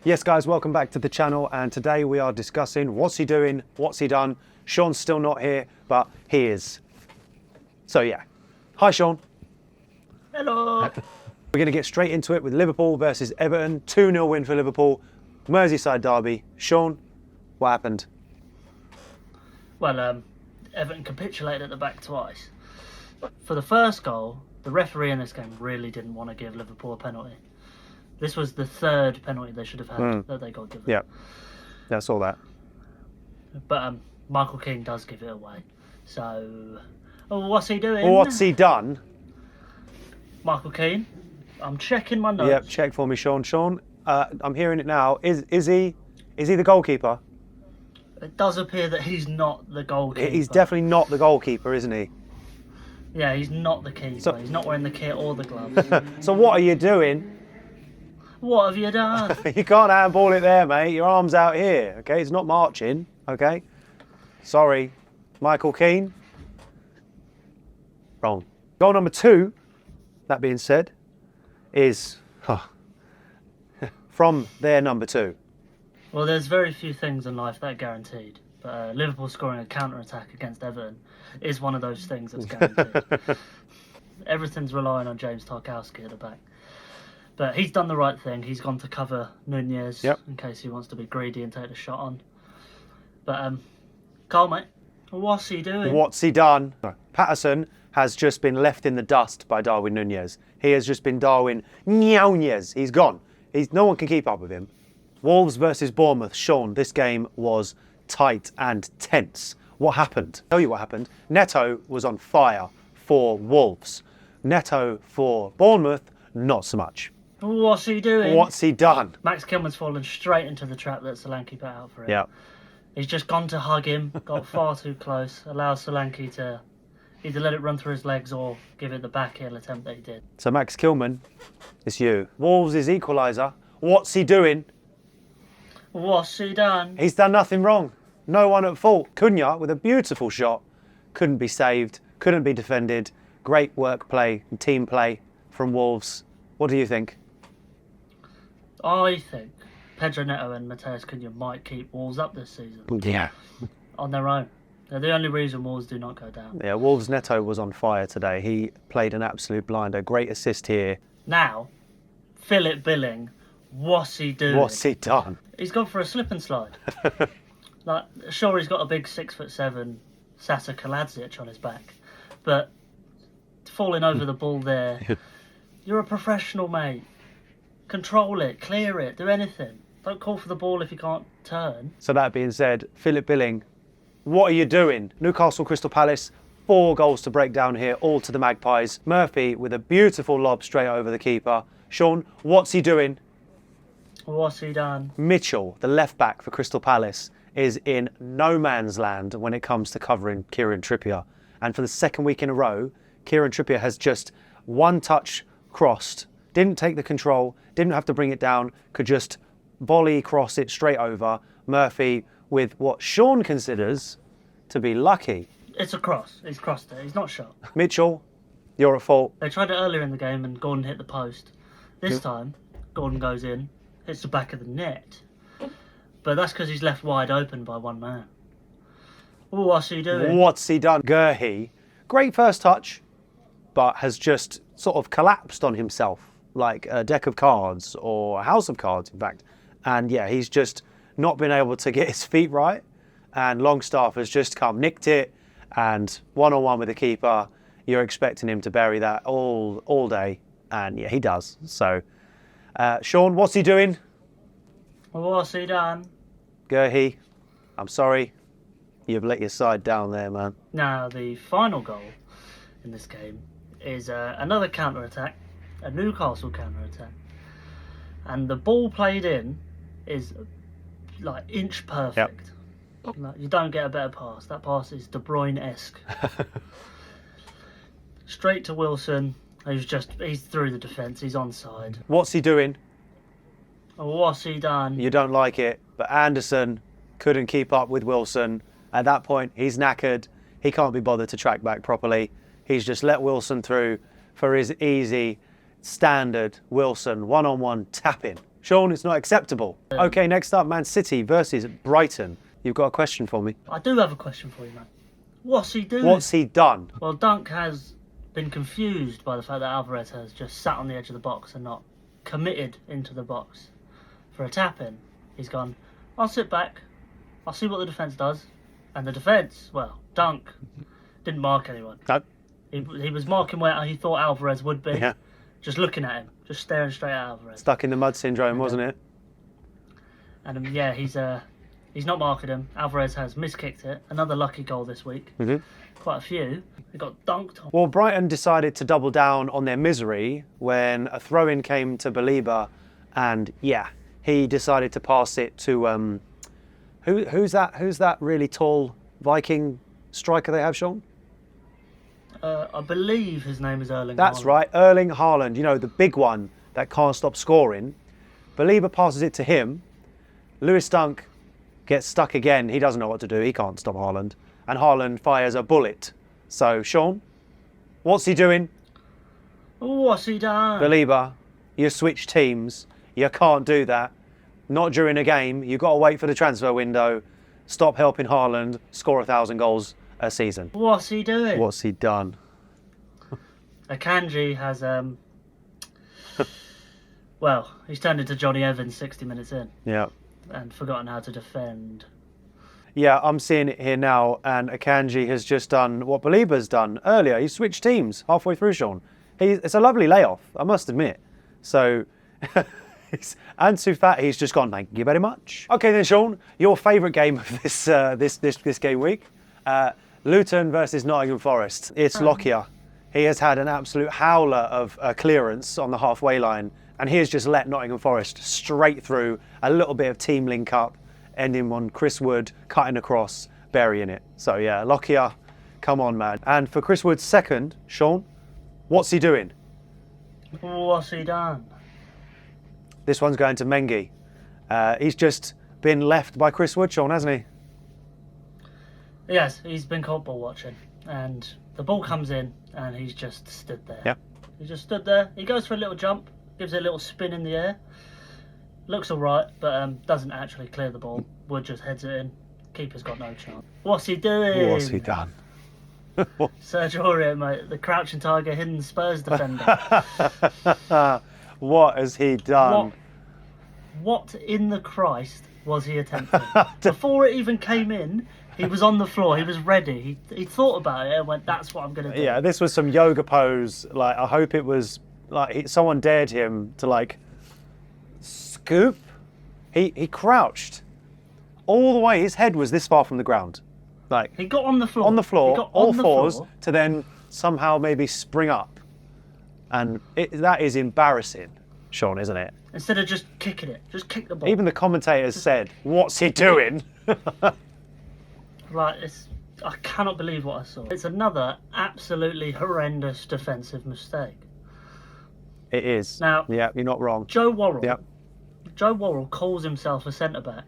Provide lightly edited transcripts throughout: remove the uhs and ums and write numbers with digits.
Yes guys, welcome back to the channel, and today we are discussing what's he doing, what's he done. Sean's still not here, but he is. So yeah. Hi Sean. Hello. We're going to get straight into it with Liverpool versus Everton. 2-0 win for Liverpool. Merseyside derby. Sean, what happened? Well, Everton capitulated at the back twice. For the first goal, the referee in this game really didn't want to give Liverpool a penalty. This was the third penalty they should have had that they got given. Yeah, I saw that. But Michael Keane does give it away. So, what's he doing? What's he done? Michael Keane. I'm checking my notes. Yep, check for me, Sean. Sean, I'm hearing it now. Is he the goalkeeper? It does appear that he's not the goalkeeper. He's definitely not the goalkeeper, isn't he? Yeah, he's not the keeper. He's not wearing the kit or the gloves. So what are you doing? What have you done? You can't handball it there, mate. Your arm's out here, okay? It's not marching, okay? Sorry, Michael Keane. Wrong. Goal number 2, that being said, is from their number 2. Well, there's very few things in life that are guaranteed. But Liverpool scoring a counter-attack against Everton is one of those things that's guaranteed. Everything's relying on James Tarkowski at the back. But he's done the right thing. He's gone to cover Nunez in case he wants to be greedy and take the shot on. But, Carl, mate, what's he doing? What's he done? Patterson has just been left in the dust by Darwin Nunez. He has just been Darwin Nunez. He's gone. No one can keep up with him. Wolves versus Bournemouth. Sean, this game was tight and tense. What happened? I'll tell you what happened. Neto was on fire for Wolves. Neto for Bournemouth, not so much. What's he doing? What's he done? Max Kilman's fallen straight into the trap that Solanke put out for him. Yeah. He's just gone to hug him, got far too close, allowed Solanke to either let it run through his legs or give it the backheel attempt that he did. So Max Kilman, it's you. Wolves is equaliser. What's he doing? What's he done? He's done nothing wrong. No one at fault. Cunha with a beautiful shot. Couldn't be saved. Couldn't be defended. Great work play and team play from Wolves. What do you think? I think Pedro Neto and Mateus Cunha might keep Wolves up this season. Yeah. On their own. They're the only reason Wolves do not go down. Yeah, Wolves' Neto was on fire today. He played an absolute blinder. Great assist here. Now, Philip Billing, what's he doing? What's he done? He's gone for a slip and slide. Like, sure, he's got a big 6'7" Sasa Kaladzic on his back, but falling over the ball there, you're a professional, mate. Control it, clear it, do anything. Don't call for the ball if you can't turn. So that being said, Philip Billing, what are you doing? Newcastle Crystal Palace, 4 goals to break down here, all to the Magpies. Murphy with a beautiful lob straight over the keeper. Sean, what's he doing? What's he done? Mitchell, the left back for Crystal Palace, is in no man's land when it comes to covering Kieran Trippier. And for the second week in a row, Kieran Trippier has just one touch crossed, didn't take the control, didn't have to bring it down, could just volley cross it straight over. Murphy with what Sean considers to be lucky. It's a cross. He's crossed it. He's not shot. Mitchell, you're at fault. They tried it earlier in the game and Gordon hit the post. This time, Gordon goes in, hits the back of the net. But that's because he's left wide open by one man. Oh, what's he doing? What's he done? Gurhey, great first touch, but has just sort of collapsed on himself like a deck of cards or a house of cards, in fact. And yeah, he's just not been able to get his feet right. And Longstaff has just come, nicked it, and one-on-one with the keeper. You're expecting him to bury that all day. And yeah, he does. So, Sean, what's he doing? What's he done? Gurhey, I'm sorry. You've let your side down there, man. Now, the final goal in this game is another counter-attack, a Newcastle counter-attack. And the ball played in is like inch perfect. Yep. Like, you don't get a better pass. That pass is De Bruyne-esque. Straight to Wilson. He's through the defence. He's onside. What's he doing? What's he done? You don't like it, but Anderson couldn't keep up with Wilson. At that point, he's knackered. He can't be bothered to track back properly. He's just let Wilson through for his easy, standard Wilson one-on-one tap-in. Sean, it's not acceptable. Okay, next up, Man City versus Brighton. You've got a question for me. I do have a question for you, man. What's he doing? What's he done? Well, Dunk has been confused by the fact that Alvarez has just sat on the edge of the box and not committed into the box for a tap-in. He's gone, I'll sit back, I'll see what the defence does. And the defence, well, Dunk didn't mark anyone. No. He was marking where he thought Alvarez would be. Yeah. Just looking at him, just staring straight at Alvarez. Stuck in the mud syndrome, wasn't it? And yeah, he's not marking him. Alvarez has miskicked it. Another lucky goal this week. Mm-hmm. Quite a few. He got dunked on. Well, Brighton decided to double down on their misery when a throw-in came to Belieber, and yeah, he decided to pass it to who's that really tall Viking striker they have, Sean? I believe his name is Erling. That's Haaland. right, Erling Haaland. You know, the big one that can't stop scoring. Belieber passes it to him. Lewis Dunk gets stuck again. He doesn't know what to do. He can't stop Haaland. And Haaland fires a bullet. So, Sean, what's he doing? What's he done? Belieber, you switch teams. You can't do that. Not during a game. You've got to wait for the transfer window. Stop helping Haaland score 1,000 goals a season. What's he doing? What's he done? Akanji has well, he's turned into Johnny Evans 60 minutes in Yeah. and forgotten how to defend. Yeah, I'm seeing it here now, and Akanji has just done what Belieber's done earlier. He switched teams halfway through, Sean. It's a lovely layoff, I must admit. So, Ansu Fati's just gone, thank you very much. Okay then, Sean, your favourite game of this game week. Luton versus Nottingham Forest. It's Lockyer. He has had an absolute howler of clearance on the halfway line, and he has just let Nottingham Forest straight through. A little bit of team link up, ending on Chris Wood cutting across, burying it. So yeah, Lockyer, come on, man. And for Chris Wood's second, Sean, what's he doing? What's he done? This one's going to Mengi. He's just been left by Chris Wood, Sean, hasn't he? Yes, he's been caught ball watching, and the ball comes in, and he's just stood there. Yeah. He just stood there. He goes for a little jump, gives it a little spin in the air. Looks all right, but doesn't actually clear the ball. Wood just heads it in. Keeper's got no chance. What's he doing? What's he done? Sergio Aurier, mate, the crouching tiger, hidden Spurs defender. What has he done? What in the Christ was he attempting? Before it even came in, he was on the floor. He was ready. He thought about it and went, "That's what I'm going to do." Yeah, this was some yoga pose. Like, I hope it was like someone dared him to like scoop. He crouched all the way. His head was this far from the ground. Like, he got on the floor. On the floor, He got all on the fours, floor. to then somehow maybe spring up. And that is embarrassing, Sean, isn't it? Instead of just kicking it, just kick the ball. Even the commentators said, "What's he doing?" Like, I cannot believe what I saw. It's another absolutely horrendous defensive mistake. It is. Now, yeah, you're not wrong. Joe Worrell. Yep. Joe Worrell calls himself a centre back.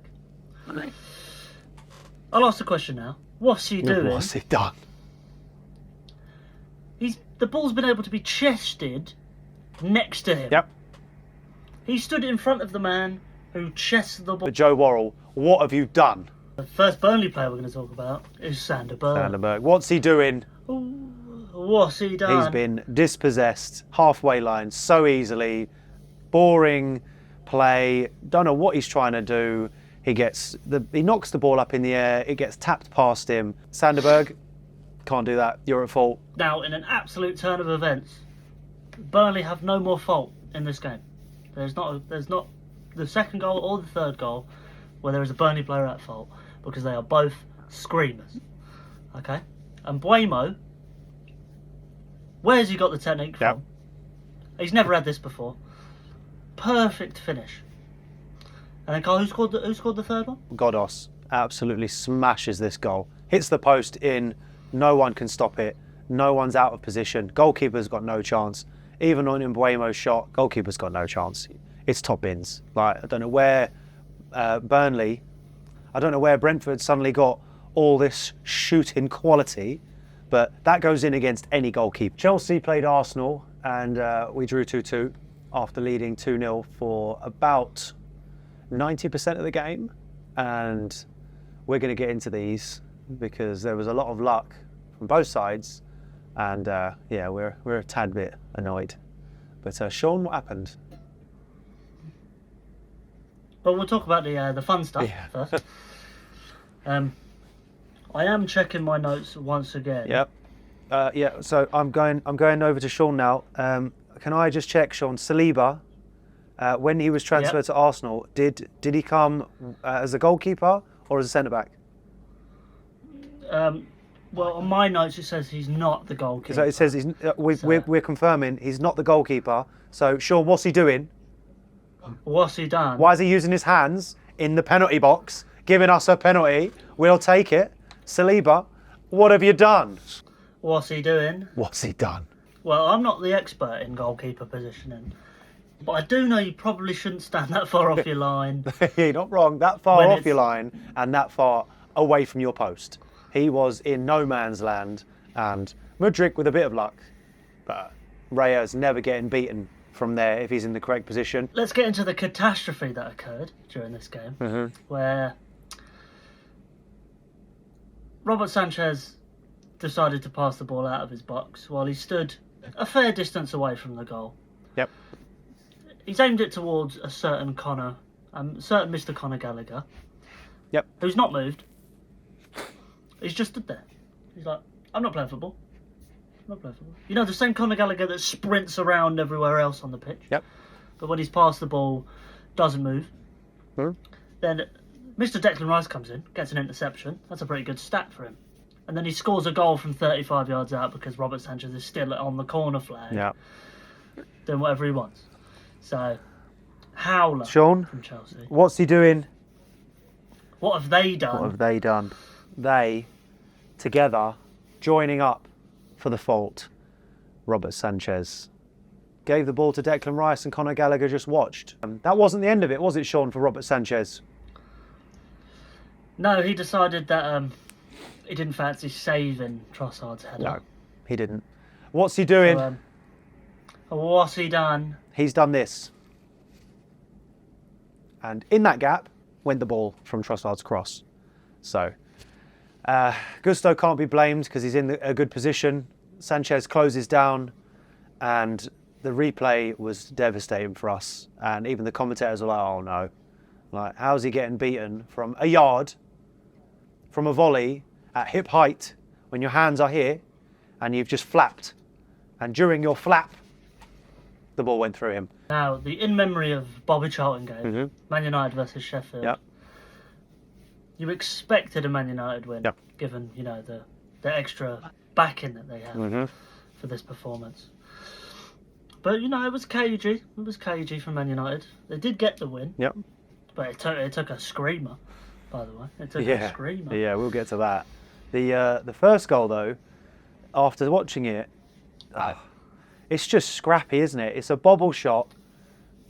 I'll ask the question now. What's he doing? What's he done? The ball's been able to be chested next to him. Yep. He stood in front of the man who chested the ball. But Joe Worrell, what have you done? The first Burnley player we're going to talk about is Sander Berg. Vandenberg, what's he doing? What's he done? He's been dispossessed, halfway line, so easily. Boring play. Don't know what he's trying to do. He knocks the ball up in the air. It gets tapped past him. Sanderberg, can't do that. You're at fault. Now, in an absolute turn of events, Burnley have no more fault in this game. There's not the second goal or the third goal where there is a Burnley player at fault, because they are both screamers. Okay? And Buemo, where's he got the technique from? Yep. He's never had this before. Perfect finish. And then Carl, who scored the third one? Godos absolutely smashes this goal. Hits the post in. No one can stop it. No one's out of position. Goalkeeper's got no chance. Even on Mbuemo's shot, goalkeeper's got no chance. It's top bins. Like, I don't know where Burnley, I don't know where Brentford suddenly got all this shooting quality, but that goes in against any goalkeeper. Chelsea played Arsenal and we drew 2-2. after leading 2-0 for about 90% of the game. And we're going to get into these because there was a lot of luck from both sides. And yeah, we're a tad bit annoyed. But Sean, what happened? But we'll talk about the fun stuff first. I am checking my notes once again. Yep. Yeah. So I'm going over to Sean now. Can I just check, Sean? Saliba, when he was transferred to Arsenal, did he come as a goalkeeper or as a centre back? Well, on my notes it says he's not the goalkeeper. So it says we're confirming he's not the goalkeeper. So Sean, what's he doing? What's he done? Why is he using his hands in the penalty box, giving us a penalty? We'll take it. Saliba, what have you done? What's he doing? What's he done? Well, I'm not the expert in goalkeeper positioning, but I do know you probably shouldn't stand that far off your line. You're not wrong. That far off your line and that far away from your post. He was in no man's land, and Mudryk with a bit of luck, but Raya's never getting beaten from there if he's in the correct position. Let's get into the catastrophe that occurred during this game, where Robert Sanchez decided to pass the ball out of his box while he stood a fair distance away from the goal. Yep. He's aimed it towards a certain Mr. Conor Gallagher. Yep. Who's not moved. He's just stood there. He's like, I'm not playing football. You know, the same Conor Gallagher that sprints around everywhere else on the pitch. Yep. But when he's passed the ball, doesn't move. Then Mr. Declan Rice comes in, gets an interception. That's a pretty good stat for him. And then he scores a goal from 35 yards out because Robert Sanchez is still on the corner flag. Yeah. Doing whatever he wants. So, howler Sean, from Chelsea. What's he doing? What have they done? What have they done? They, together, joining up for the fault. Robert Sanchez gave the ball to Declan Rice and Conor Gallagher just watched. That wasn't the end of it, was it, Sean, for Robert Sanchez? No, he decided that he didn't fancy saving Trossard's header. No, he didn't. What's he doing? So, what's he done? He's done this. And in that gap went the ball from Trossard's cross. So, Gusto can't be blamed because he's in a good position. Sanchez closes down, and the replay was devastating for us. And even the commentators were like, oh no. Like, how's he getting beaten from a yard, from a volley, at hip height, when your hands are here, and you've just flapped. And during your flap, the ball went through him. Now, the in memory of Bobby Charlton game, Man United versus Sheffield. Yep. You expected a Man United win, Yep. given, you know, the extra backing that they have for this performance. But, you know, it was cagey. It was cagey from Man United. They did get the win. Yep. But it took a screamer, by the way. It took a screamer. Yeah, we'll get to that. The first goal, though, after watching it, it's just scrappy, isn't it? It's a bobble shot.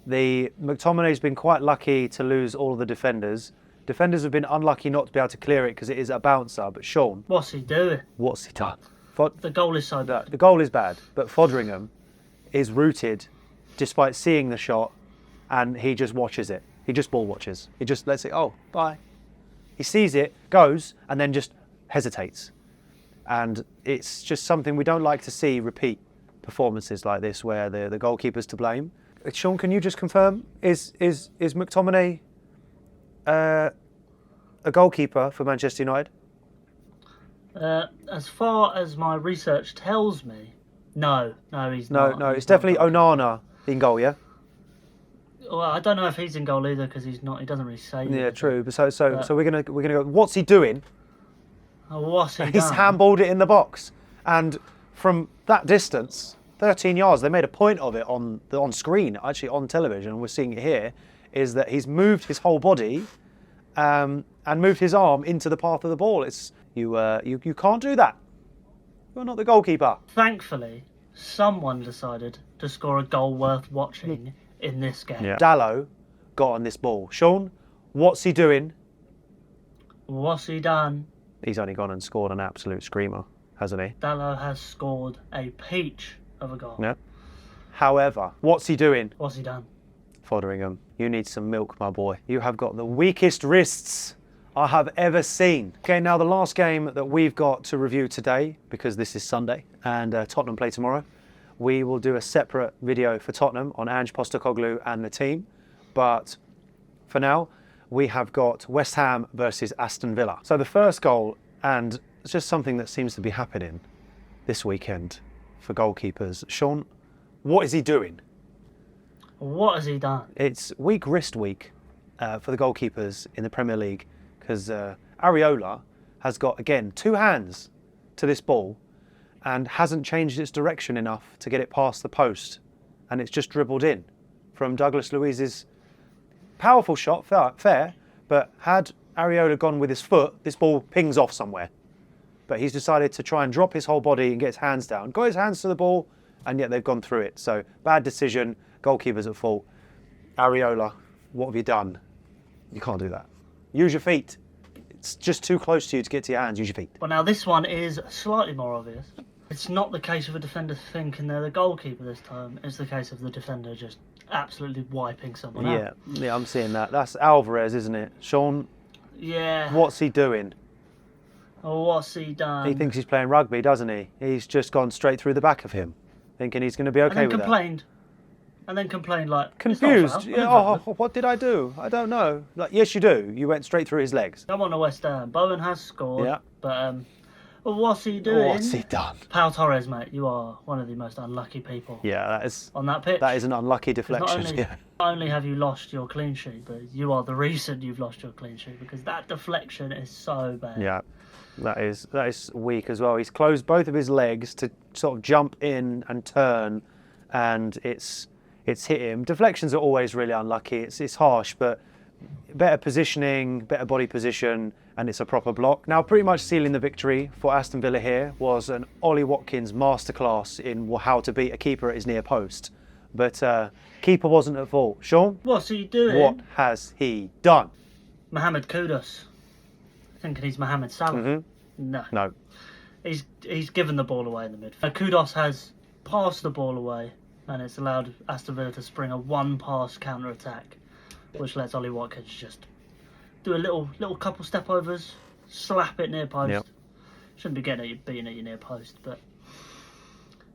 McTominay's been quite lucky to lose all of the defenders. Defenders have been unlucky not to be able to clear it because it is a bouncer. But Sean, what's he doing? What's he done? The goal is so bad. The goal is bad, but Foderingham is rooted despite seeing the shot, and he just watches it. He just ball watches. He just lets it, oh, bye. He sees it, goes, and then just hesitates. And it's just something we don't like to see repeat performances like this where the goalkeeper's to blame. Sean, can you just confirm, is McTominay a goalkeeper for Manchester United? As far as my research tells me, no, he's not. No, it's definitely Onana in goal, yeah? Well, I don't know if he's in goal either because he's not. He doesn't really say. Yeah, true. But so we're gonna go. What's he doing? What's he He's done? handballed it in the box, and from that distance, 13 yards, they made a point of it on screen, actually on television. We're seeing it here. Is that he's moved his whole body, and moved his arm into the path of the ball. It's you can't do that. You're not the goalkeeper. Thankfully, someone decided to score a goal worth watching in this game. Yeah. Dalot got on this ball. Sean, what's he doing? What's he done? He's only gone and scored an absolute screamer, hasn't he? Dalot has scored a peach of a goal. Yeah. However, what's he doing? What's he done? Fotheringham, you need some milk, my boy. You have got the weakest wrists I have ever seen. Okay, now the last game that we've got to review today, because this is Sunday and Tottenham play tomorrow, we will do a separate video for Tottenham on Ange Postecoglou and the team. But for now, we have got West Ham versus Aston Villa. So the first goal, and it's just something that seems to be happening this weekend for goalkeepers. Sean, what is he doing? What has he done? It's weak wrist week for the goalkeepers in the Premier League because Areola has got, again, 2 hands to this ball and hasn't changed its direction enough to get it past the post. And it's just dribbled in from Douglas Luiz's powerful shot, fair, but had Areola gone with his foot, this ball pings off somewhere. But he's decided to try and drop his whole body and get his hands down. Got his hands to the ball, and yet they've gone through it. So, bad decision. Goalkeeper's at fault. Areola, what have you done? You can't do that. Use your feet. It's just too close to you to get to your hands. Use your feet. Well, now this one is slightly more obvious. It's not the case of a defender thinking they're the goalkeeper this time. It's the case of the defender just absolutely wiping someone out. Yeah, I'm seeing that. That's Alvarez, isn't it? Sean, Yeah. what's he doing? Oh, what's he done? He thinks he's playing rugby, doesn't he? He's just gone straight through the back of him, thinking he's going to be okay with that. And then complained like... Confused. Yeah, oh, what did I do? I don't know. Like, yes, you do. You went straight through his legs. Come on to West Ham. Bowen has scored. Yeah. But, well, what's he doing? What's he done? Pau Torres, mate, you are one of the most unlucky people. Yeah, that is... on that pitch. That is an unlucky deflection. Not only have you lost your clean sheet, but you are the reason you've lost your clean sheet because that deflection is so bad. Yeah, that is weak as well. He's closed both of his legs to sort of jump in and turn, and it's hit him. Deflections are always really unlucky. It's harsh, but better positioning, better body position, and it's a proper block. Now, pretty much sealing the victory for Aston Villa here was an Ollie Watkins masterclass in how to beat a keeper at his near post. But keeper wasn't at fault. Sean? What's he doing? What has he done? Mohamed Kudus. Thinking he's Mohamed Salah. Mm-hmm. No. He's given the ball away in the midfield. Kudus has passed the ball away, and it's allowed Aston Villa to spring a one-pass counter-attack, which lets Ollie Watkins just do a little couple step-overs, slap it near post. Yep. Shouldn't be getting beaten at your near post, but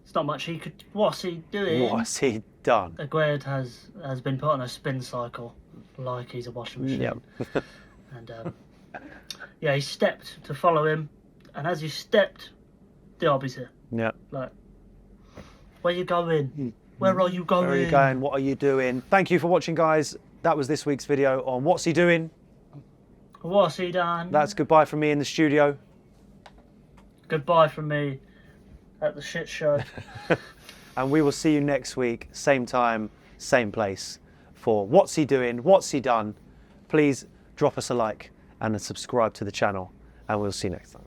it's not much he could... What's he doing? What's he done? Aguerd has been put on a spin cycle like he's a washing machine. Yep. And yeah, he stepped to follow him, and as he stepped, the Derby's here. Yeah. Like, where you going? Where are you going? Where are you going? What are you doing? Thank you for watching, guys. That was this week's video on What's He Doing? What's he done? That's goodbye from me in the studio. Goodbye from me at the shit show. And we will see you next week, same time, same place, for What's He Doing? What's he done? Please drop us a like and subscribe to the channel, and we'll see you next time.